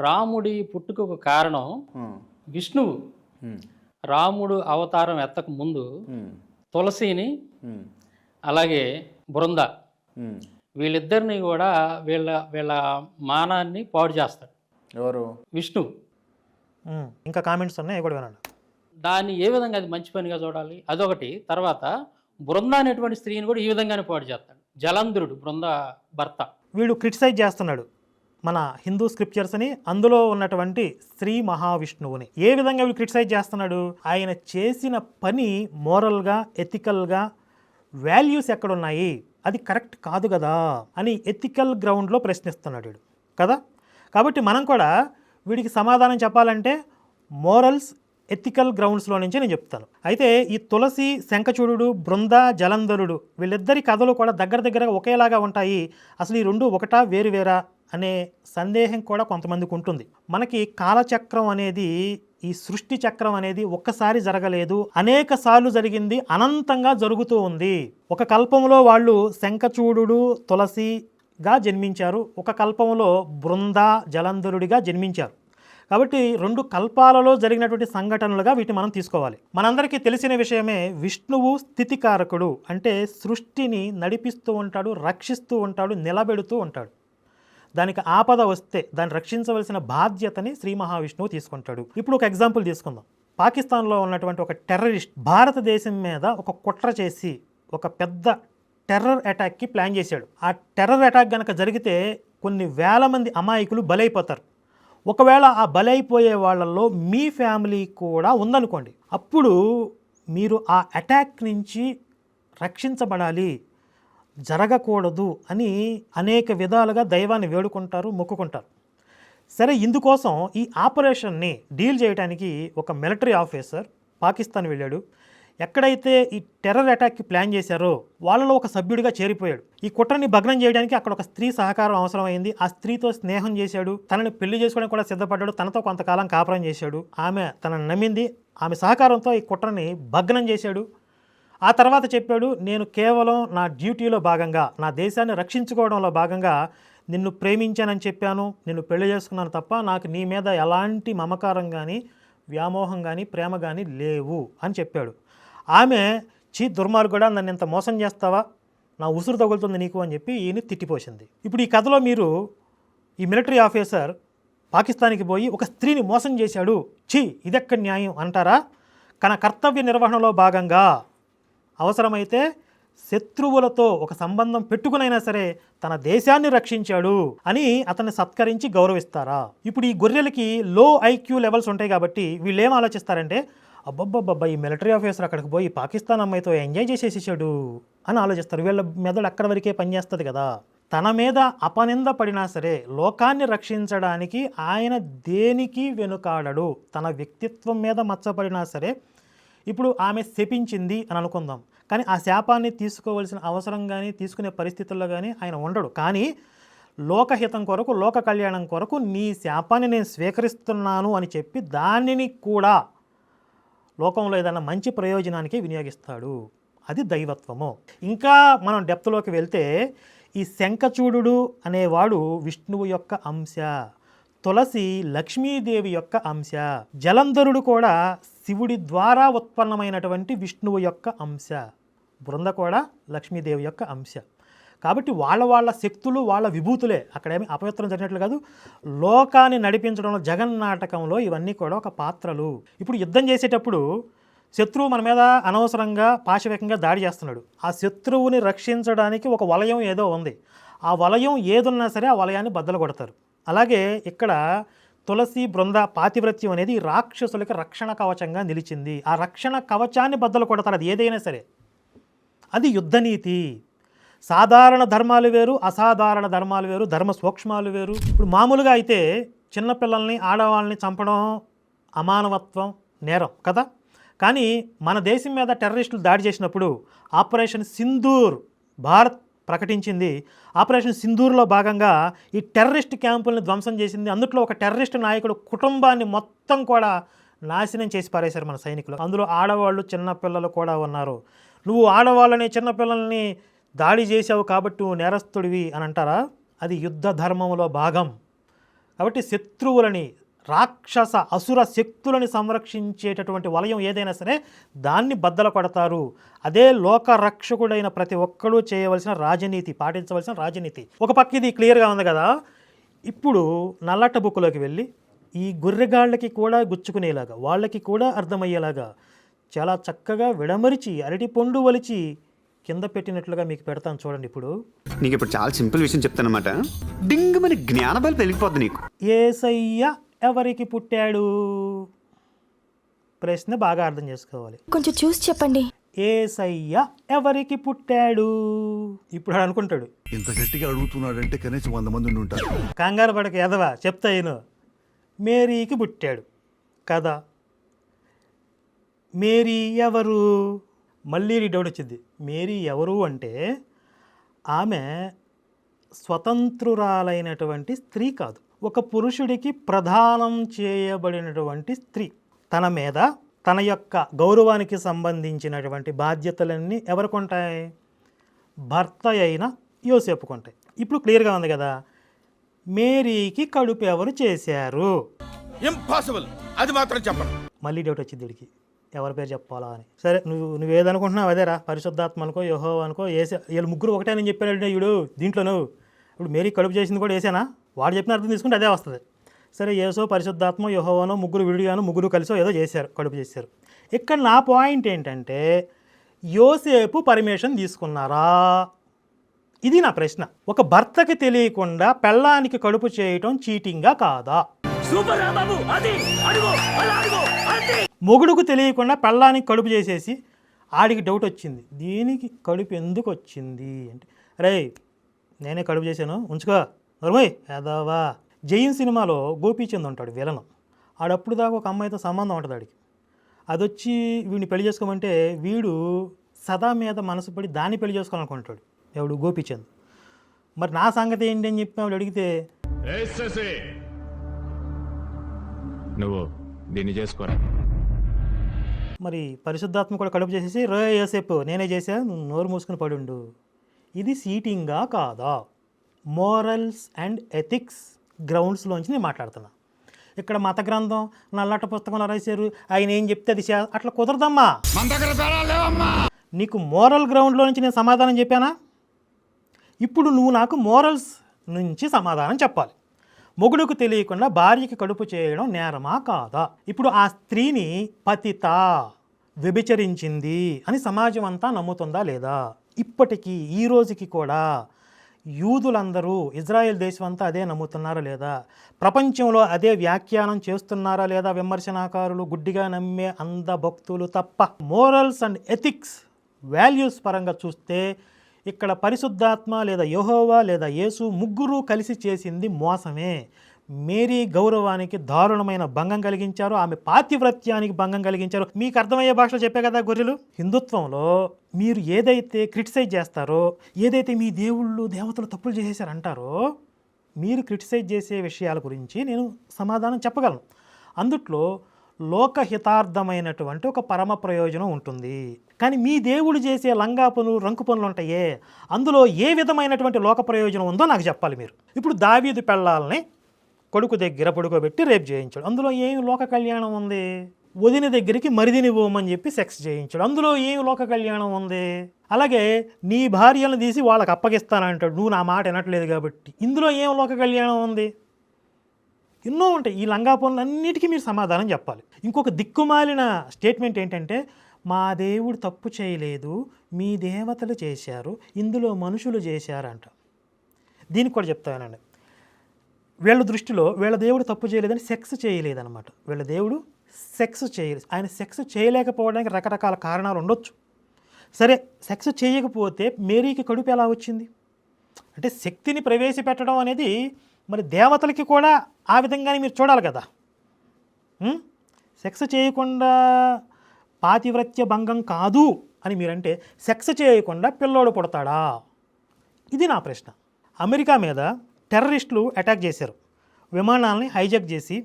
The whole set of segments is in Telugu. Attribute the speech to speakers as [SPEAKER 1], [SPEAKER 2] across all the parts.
[SPEAKER 1] రాముడి పుట్టుకకు కారణం విష్ణువు. రాముడు అవతారం ఎత్తక ముందు తులసిని అలాగే బృంద వీళ్ళిద్దరిని కూడా వీళ్ళ వీళ్ళ మానాన్ని పాడు చేస్తాడు
[SPEAKER 2] ఎవరు?
[SPEAKER 1] విష్ణువు.
[SPEAKER 3] ఇంకా కామెంట్స్ ఉన్నాయి కూడా వినండి.
[SPEAKER 1] దాన్ని ఏ విధంగా అది మంచి పనిగా చూడాలి అదొకటి. తర్వాత బృంద అనేటువంటి స్త్రీని కూడా ఈ విధంగానే పాడు చేస్తాడు. జలంధరుడు బృంద భర్త.
[SPEAKER 3] వీడు క్రిటిసైజ్ చేస్తున్నాడు మన హిందూ స్క్రిప్చర్స్ని, అందులో ఉన్నటువంటి శ్రీ మహావిష్ణువుని. ఏ విధంగా వీడు క్రిటిసైజ్ చేస్తున్నాడు? ఆయన చేసిన పని మోరల్గా, ఎథికల్గా, వాల్యూస్ ఎక్కడున్నాయి, అది కరెక్ట్ కాదు కదా అని ఎథికల్ గ్రౌండ్లో ప్రశ్నిస్తున్నాడు వీడు కదా. కాబట్టి మనం కూడా వీడికి సమాధానం చెప్పాలంటే మోరల్స్, ఎథికల్ గ్రౌండ్స్లో నుంచి నేను చెప్తాను. అయితే ఈ తులసి, శంఖచూడు, బృంద, జలంధరుడు వీళ్ళిద్దరి కథలు కూడా దగ్గరగా ఒకేలాగా ఉంటాయి. అసలు ఈ రెండు ఒకటా వేరువేరా అనే సందేహం కూడా కొంతమందికి ఉంటుంది. మనకి కాలచక్రం అనేది, ఈ సృష్టి చక్రం అనేది ఒక్కసారి జరగలేదు, అనేక సార్లు జరిగింది, అనంతంగా జరుగుతూ ఉంది. ఒక కల్పంలో వాళ్ళు శంఖచూడు, తులసిగా జన్మించారు, ఒక కల్పంలో బృంద, జలంధరుడిగా జన్మించారు. కాబట్టి రెండు కల్పాలలో జరిగినటువంటి సంఘటనలుగా వీటిని మనం తీసుకోవాలి. మనందరికీ తెలిసిన విషయమే, విష్ణువు స్థితికారకుడు, అంటే సృష్టిని నడిపిస్తూ ఉంటాడు, రక్షిస్తూ ఉంటాడు, నిలబెడుతూ ఉంటాడు. దానికి ఆపద వస్తే దాన్ని రక్షించవలసిన బాధ్యతని శ్రీ మహావిష్ణువు తీసుకుంటాడు. ఇప్పుడు ఒక ఎగ్జాంపుల్ తీసుకుందాం. పాకిస్తాన్లో ఉన్నటువంటి ఒక టెర్రరిస్ట్ భారతదేశం మీద ఒక కుట్ర చేసి ఒక పెద్ద టెర్రర్ అటాక్కి ప్లాన్ చేశాడు. ఆ టెర్రర్ అటాక్ కనుక జరిగితే కొన్ని వేల మంది అమాయకులు బలైపోతారు. ఒకవేళ ఆ బలైపోయే వాళ్ళల్లో మీ ఫ్యామిలీ కూడా ఉందనుకోండి, అప్పుడు మీరు ఆ అటాక్ నుంచి రక్షించబడాలి, జరగకూడదు అని అనేక విధాలుగా దైవాన్ని వేడుకుంటారు, మొక్కుకుంటారు. సరే, ఇందుకోసం ఈ ఆపరేషన్ని డీల్ చేయడానికి ఒక మిలిటరీ ఆఫీసర్ పాకిస్తాన్ వెళ్ళాడు. ఎక్కడైతే ఈ టెర్రర్ అటాక్కి ప్లాన్ చేశారో వాళ్ళలో ఒక సభ్యుడిగా చేరిపోయాడు. ఈ కుట్రని భగ్నం చేయడానికి అక్కడ ఒక స్త్రీ సహకారం అవసరమైంది. ఆ స్త్రీతో స్నేహం చేశాడు, తనని పెళ్లి చేసుకోవడానికి కూడా సిద్ధపడ్డాడు, తనతో కొంతకాలం కాపురం చేశాడు. ఆమె తనని నమ్మింది, ఆమె సహకారంతో ఈ కుట్రని భగ్నం చేశాడు. ఆ తర్వాత చెప్పాడు, నేను కేవలం నా డ్యూటీలో భాగంగా, నా దేశాన్ని రక్షించుకోవడంలో భాగంగా నిన్ను ప్రేమించానని చెప్పాను, నిన్ను పెళ్లి చేసుకున్నాను తప్ప నాకు నీ మీద ఎలాంటి మమకారం కానీ, వ్యామోహం కానీ, ప్రేమ కానీ లేవు అని చెప్పాడు. ఆమె, చీ దుర్మార్గుడా, నన్ను ఇంత మోసం చేస్తావా, నా ఉసురు తగులుతుంది నీకు అని చెప్పి ఈయన తిట్టిపోసింది. ఇప్పుడు ఈ కథలో మీరు ఈ మిలిటరీ ఆఫీసర్ పాకిస్తాన్కి పోయి ఒక స్త్రీని మోసం చేశాడు, చీ ఇదెక్కడ న్యాయం అంటారా? తన కర్తవ్య నిర్వహణలో భాగంగా అవసరమైతే శత్రువులతో ఒక సంబంధం పెట్టుకునైనా సరే తన దేశాన్ని రక్షించాడు అని అతన్ని సత్కరించి గౌరవిస్తారా? ఇప్పుడు ఈ గొర్రెలకి లో ఐక్యూ లెవెల్స్ ఉంటాయి కాబట్టి వీళ్ళు ఏం ఆలోచిస్తారంటే, అబ్బబ్బబ్బబ్బా ఈ మిలిటరీ ఆఫీసర్ అక్కడికి పోయి పాకిస్తాన్ అమ్మాయితో ఎంజాయ్ చేసేసాడు అని ఆలోచిస్తారు. వీళ్ళ మెదడు అక్కడ వరకే పనిచేస్తుంది కదా. తన మీద అపనింద పడినా సరే లోకాన్ని రక్షించడానికి ఆయన దేనికి వెనుకాడడు. తన వ్యక్తిత్వం మీద మచ్చపడినా సరే, ఇప్పుడు ఆమె శపించింది అని అనుకుందాం, కానీ ఆ శాపాన్ని తీసుకోవాల్సిన అవసరం కానీ తీసుకునే పరిస్థితుల్లో కానీ ఆయన ఉండడు. కానీ లోకహితం కొరకు, లోక కళ్యాణం కొరకు నీ శాపాన్ని నేను స్వీకరిస్తున్నాను అని చెప్పి దానిని కూడా లోకంలో ఏదైనా మంచి ప్రయోజనానికి వినియోగిస్తాడు. అది దైవత్వము. ఇంకా మనం డెప్త్లోకి వెళ్తే, ఈ శంఖచూడు అనేవాడు విష్ణువు యొక్క అంశ, తులసి లక్ష్మీదేవి యొక్క అంశ, జలంధరుడు కూడా శివుడి ద్వారా ఉత్పన్నమైనటువంటి విష్ణువు యొక్క అంశ, బృంద కూడా లక్ష్మీదేవి యొక్క అంశ. కాబట్టి వాళ్ళ శక్తులు, వాళ్ళ విభూతులే, అక్కడేమి అపవిత్రం జరిగినట్లు కాదు. లోకాన్ని నడిపించడంలో, జగన్నాటకంలో ఇవన్నీ కూడా ఒక పాత్రలు. ఇప్పుడు యుద్ధం చేసేటప్పుడు శత్రువు మన మీద అనవసరంగా పాశవికంగా దాడి చేస్తున్నాడు. ఆ శత్రువుని రక్షించడానికి ఒక వలయం ఏదో ఉంది. ఆ వలయం ఏదున్నా సరే ఆ వలయాన్ని బద్దలు కొడతారు. అలాగే ఇక్కడ తులసి, బృంద పాతివ్రత్యం అనేది రాక్షసులకి రక్షణ కవచంగా నిలిచింది. ఆ రక్షణ కవచాన్ని బద్దలు కొడతారు, అది ఏదైనా సరే. అది యుద్ధనీతి. సాధారణ ధర్మాలు వేరు, అసాధారణ ధర్మాలు వేరు, ధర్మ సూక్ష్మాలు వేరు. ఇప్పుడు మామూలుగా అయితే చిన్నపిల్లల్ని, ఆడవాళ్ళని చంపడం అమానవత్వం, నేరం కదా. కానీ మన దేశం మీద టెర్రరిస్టులు దాడి చేసినప్పుడు ఆపరేషన్ సింధూర్ భారత్ ప్రకటించింది. ఆపరేషన్ సింధూర్లో భాగంగా ఈ టెర్రరిస్ట్ క్యాంపుల్ని ధ్వంసం చేసింది. అందులో ఒక టెర్రరిస్ట్ నాయకుడు కుటుంబాన్ని మొత్తం కూడా నాశనం చేసి పారేశారు మన సైనికులు. అందులో ఆడవాళ్ళు, చిన్నపిల్లలు కూడా ఉన్నారు. నువ్వు ఆడవాళ్ళని చిన్నపిల్లల్ని దాడి చేసావు కాబట్టి నువ్వు నేరస్తుడివి అని అంటారా? అది యుద్ధ ధర్మంలో భాగం. కాబట్టి శత్రువులని, రాక్షస అసుర శక్తులని సంరక్షించేటటువంటి వలయం ఏదైనా సరే దాన్ని బద్దలు కొడతారు. అదే లోకరక్షకుడైన ప్రతి ఒక్కరూ చేయవలసిన రాజనీతి, పాటించవలసిన రాజనీతి. ఒక పక్క ఇది క్లియర్గా ఉంది కదా. ఇప్పుడు నల్లట బుక్కులోకి వెళ్ళి ఈ గొర్రెగాళ్ళకి కూడా గుచ్చుకునేలాగా, వాళ్ళకి కూడా అర్థమయ్యేలాగా చాలా చక్కగా విడమరిచి అరటి పండు వలిచి కింద పెట్టినట్లుగా మీకు పెడతాను చూడండి. ఇప్పుడు
[SPEAKER 2] నీకు ఇప్పుడు చాలా సింపుల్ విషయం చెప్తానమాట. డింగ్ మన జ్ఞానబలి పెరిగిపోద్ది నీకు.
[SPEAKER 3] యేసయ్య ఎవరికి పుట్టాడు? ప్రశ్న బాగా అర్థం చేసుకోవాలి.
[SPEAKER 4] కొంచెం చూసి చెప్పండి.
[SPEAKER 3] యేసయ్య ఎవరికి పుట్టాడు? ఇప్పుడు వాడు అనుకుంటాడు,
[SPEAKER 5] ఇంత గట్టిగా అడుగుతున్నాడంటే కనీసం 100 మంది ఉండి ఉంటారు.
[SPEAKER 3] కంగారు పడక ఎదవా, చెప్తా ఈయన. మేరీకి పుట్టాడు కదా. మేరీ ఎవరు? మళ్ళీ డౌట్ వచ్చింది. మేరీ ఎవరు అంటే ఆమె స్వతంత్రురాలైనటువంటి స్త్రీ కాదు, ఒక పురుషుడికి ప్రదానం చేయబడినటువంటి స్త్రీ. తన మీద తన యొక్క గౌరవానికి సంబంధించినటువంటి బాధ్యతలన్నీ ఎవరికి ఉంటాయి? భర్త అయిన యోసేపుకు ఉంటాయి. ఇప్పుడు క్లియర్గా ఉంది కదా. మేరీకి కడుపు ఎవరు చేశారు?
[SPEAKER 6] ఇంపాసిబుల్, అది మాత్రం చెప్పండి.
[SPEAKER 3] మళ్ళీ డౌట్ వచ్చింది వీడికి, ఎవరి పేరు చెప్పాలా అని. సరే నువ్వేదనుకుంటున్నావు అదేరా, పరిశుద్ధాత్మ అనుకో, యెహోవా అనుకో, ఏసే. వీళ్ళు ముగ్గురు ఒకటే నేను చెప్పాను వీడు దీంట్లో. ఇప్పుడు మేరీ కడుపు చేసింది కూడా వేసేనా? వాడు చెప్పిన అర్థం తీసుకుంటే అదే వస్తుంది. సరే, యేసో, పరిశుద్ధాత్మ, యెహోవానో ముగ్గురు విడిగాను, ముగ్గురు కలిసో ఏదో చేశారు, కడుపు చేశారు. ఇక్కడ నా పాయింట్ ఏంటంటే యోసేపు పర్మిషన్ తీసుకున్నారా? ఇది నా ప్రశ్న. ఒక భర్తకి తెలియకుండా పెళ్ళానికి కడుపు చేయటం చీటింగా కాదా? మొగుడుకు తెలియకుండా పెళ్ళానికి కడుపు చేసేసి ఆడికి డౌట్ వచ్చింది, దీనికి కడుపు ఎందుకు వచ్చింది అంటే, రే నేనే కడుపు చేశాను ఉంచుకో నర్మయ్ యాదవా. జైన్ సినిమాలో గోపీచంద్ ఉంటాడు విలను. ఆడప్పుడు దాకా ఒక అమ్మాయితో సంబంధం ఉంటుంది ఆడికి. అది వచ్చి వీడిని పెళ్లి చేసుకోమంటే వీడు సదా మీద మనసు పడి దాన్ని పెళ్లి చేసుకోవాలనుకుంటాడు. ఎవడు? గోపీచంద్. మరి నా సంగతి ఏంటి అని చెప్పి ఆవిడ అడిగితే,
[SPEAKER 7] నువ్వు దీన్ని చేసుకోరా.
[SPEAKER 3] మరి పరిశుద్ధాత్మ కూడా కడుపు చేసేసి, రే యోసేపు నేనే చేశా, నువ్వు నోరు మూసుకుని పడుండు. ఇది సీటింగా కాదా? మోరల్స్ అండ్ ఎథిక్స్ గ్రౌండ్స్లోంచి నేను మాట్లాడుతున్నా. ఇక్కడ మత గ్రంథం నల్లట పుస్తకంలో రాశారు, ఆయన ఏం చెప్తే అది అట్లా కుదరదమ్మా. నీకు మోరల్ గ్రౌండ్లో నుంచి నేను సమాధానం చెప్పానా? ఇప్పుడు నువ్వు నాకు మోరల్స్ నుంచి సమాధానం చెప్పాలి. మొగుడుకు తెలియకుండా భార్యకి కడుపు చేయడం నేరమా కాదా? ఇప్పుడు ఆ స్త్రీని పతిత, వ్యభిచరించింది అని సమాజం అంతా నమ్ముతుందా లేదా? ఇప్పటికీ ఈ రోజుకి కూడా యూదులందరూ, ఇజ్రాయెల్ దేశం అంతా అదే నమ్ముతున్నారా లేదా? ప్రపంచంలో అదే వ్యాఖ్యానం చేస్తున్నారా లేదా? విమర్శనాకారులు, గుడ్డిగా నమ్మే అంధ భక్తులు తప్ప. మోరల్స్ అండ్ ఎథిక్స్, వాల్యూస్ పరంగా చూస్తే ఇక్కడ పరిశుద్ధాత్మ లేదా యెహోవా లేదా యేసు ముగ్గురు కలిసి చేసింది మోసమే. మేరీ గౌరవానికి దారుణమైన భంగం కలిగించారు, ఆమె పాతివ్రత్యానికి భంగం కలిగించారు. మీకు అర్థమయ్యే భాషలో చెప్పే కదా గొర్రెలు. హిందుత్వంలో మీరు ఏదైతే క్రిటిసైజ్ చేస్తారో, ఏదైతే మీ దేవుళ్ళు దేవతలు తప్పులు చేసేసారంటారో, మీరు క్రిటిసైజ్ చేసే విషయాల గురించి నేను సమాధానం చెప్పగలను. అందుట్లో లోకహితార్థమైనటువంటి ఒక పరమ ప్రయోజనం ఉంటుంది. కానీ మీ దేవుడు చేసే లంగా పనులు, రంకు పనులు ఉంటాయే, అందులో ఏ విధమైనటువంటి లోక ప్రయోజనం ఉందో నాకు చెప్పాలి మీరు. ఇప్పుడు దావీదు పెళ్ళాలని కొడుకు దగ్గర పడుకోబెట్టి రేపు చేయించాడు, అందులో ఏం లోక కళ్యాణం ఉంది? వదిన దగ్గరికి మరిదిని పోమని చెప్పి సెక్స్ చేయించాడు, అందులో ఏం లోక కళ్యాణం ఉంది? అలాగే నీ భార్యలను తీసి వాళ్ళకి అప్పగిస్తానంటాడు, నువ్వు నా మాట వినట్లేదు కాబట్టి, ఇందులో ఏం లోక కళ్యాణం ఉంది? ఎన్నో ఉంటాయి. ఈ లంగా పనులన్నిటికీ మీరు సమాధానం చెప్పాలి. ఇంకొక దిక్కుమాలిన స్టేట్మెంట్ ఏంటంటే, మా దేవుడు తప్పు చేయలేదు, మీ దేవతలు చేశారు, ఇందులో మనుషులు చేశారంట. దీనికి కూడా చెప్తానండి, వీళ్ళ దృష్టిలో వీళ్ళ దేవుడు తప్పు చేయలేదని సెక్స్ చేయలేదన్నమాట. వీళ్ళ దేవుడు సెక్స్ చేయలేదు. ఆయన సెక్స్ చేయలేకపోవడానికి రకరకాల కారణాలు ఉండొచ్చు. సరే, సెక్స్ చేయకపోతే మేరీకి కడుపు ఎలా వచ్చింది అంటే, శక్తిని ప్రవేశపెట్టడం అనేది మరి దేవతలకి కూడా ఆ విధంగానే మీరు చూడాలి కదా. సెక్స్ చేయకుండా పాతివ్రత్య భంగం కాదు అని మీరంటే, సెక్స్ చేయకుండా పిల్లోడు పుడతాడా? ఇది నా ప్రశ్న. అమెరికా మీద టెర్రరిస్టులు అటాక్ చేశారు, విమానాలని హైజాక్ చేసి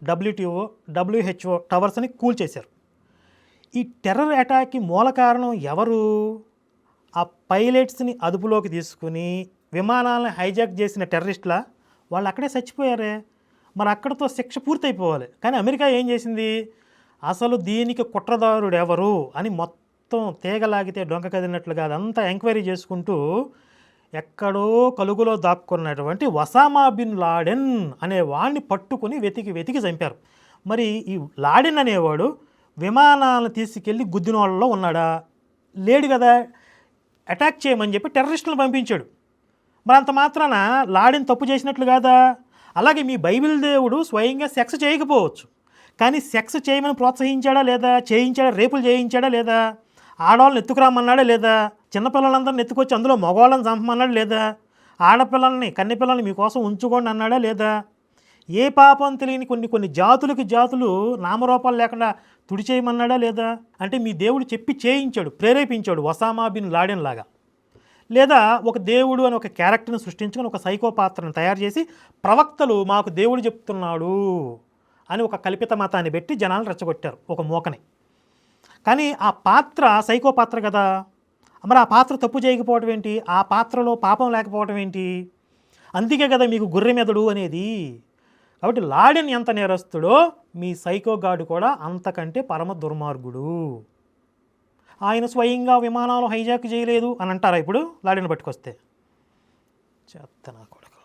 [SPEAKER 3] WHO టవర్స్ని కూల్చేశారు. ఈ టెర్రర్ అటాక్కి మూల కారణం ఎవరు? ఆ పైలట్స్ని అదుపులోకి తీసుకుని విమానాలను హైజాక్ చేసిన టెర్రరిస్టుల వాళ్ళు అక్కడే చచ్చిపోయారే. మరి అక్కడితో శిక్ష పూర్తయిపోవాలి. కానీ అమెరికా ఏం చేసింది? అసలు దీనికి కుట్రదారుడు ఎవరు అని మొత్తం తీగలాగితే డొంక కదిలినట్లుగా అదంతా ఎంక్వైరీ చేసుకుంటూ ఎక్కడో కలుగులో దాక్కున్నటువంటి ఒసామా బిన్ లాడెన్ అనే వాడిని పట్టుకుని వెతికి చంపారు. మరి ఈ లాడెన్ అనేవాడు విమానాలను తీసుకెళ్ళి గుద్దిన వాళ్ళలో ఉన్నాడా? లేడు కదా. అటాక్ చేయమని చెప్పి టెర్రరిస్టులను పంపించాడు. మరి అంత మాత్రాన లాడెన్ తప్పు చేసినట్లు కాదా? అలాగే మీ బైబిల్ దేవుడు స్వయంగా సెక్స్ చేయకపోవచ్చు, కానీ సెక్స్ చేయమని ప్రోత్సహించాడా లేదా? చేయించాడా? రేపులు చేయించాడా లేదా? ఆడవాళ్ళని ఎత్తుకురామన్నాడా లేదా? చిన్నపిల్లలందరిని ఎత్తుకొచ్చి అందులో మగవాళ్ళని చంపమన్నాడా లేదా? ఆడపిల్లల్ని కన్నెపిల్లల్ని మీకోసం ఉంచుకోండి అన్నాడా లేదా? ఏ పాపం తెలియని కొన్ని జాతులు నామరూపాలు లేకుండా తుడిచేయమన్నాడా లేదా? అంటే మీ దేవుడు చెప్పి చేయించాడు, ప్రేరేపించాడు ఒసామా బిన్ లాడెన్ లాగా. లేదా ఒక దేవుడు అని ఒక క్యారెక్టర్ని సృష్టించుకొని ఒక సైకో పాత్రను తయారు చేసి ప్రవక్తలు మాకు దేవుడు చెప్తున్నాడు అని ఒక కల్పిత మతాన్ని పెట్టి జనాలను రెచ్చగొట్టారు, ఒక మోకని. కానీ ఆ పాత్ర సైకో పాత్ర కదా. మరి ఆ పాత్ర తప్పు చేయకపోవడం ఏంటి? ఆ పాత్రలో పాపం లేకపోవడం ఏంటి? అందుకే కదా మీకు గొర్రె మెదడు అనేది. కాబట్టి లాడెన్ ఎంత నేరస్తుడో మీ సైకో గాడు కూడా అంతకంటే పరమ దుర్మార్గుడు. ఆయన స్వయంగా విమానాలు హైజాక్ చేయలేదు అని అంటారా ఇప్పుడు లాడెన్ పట్టుకొస్తే? చెత్త నా కొడుకు.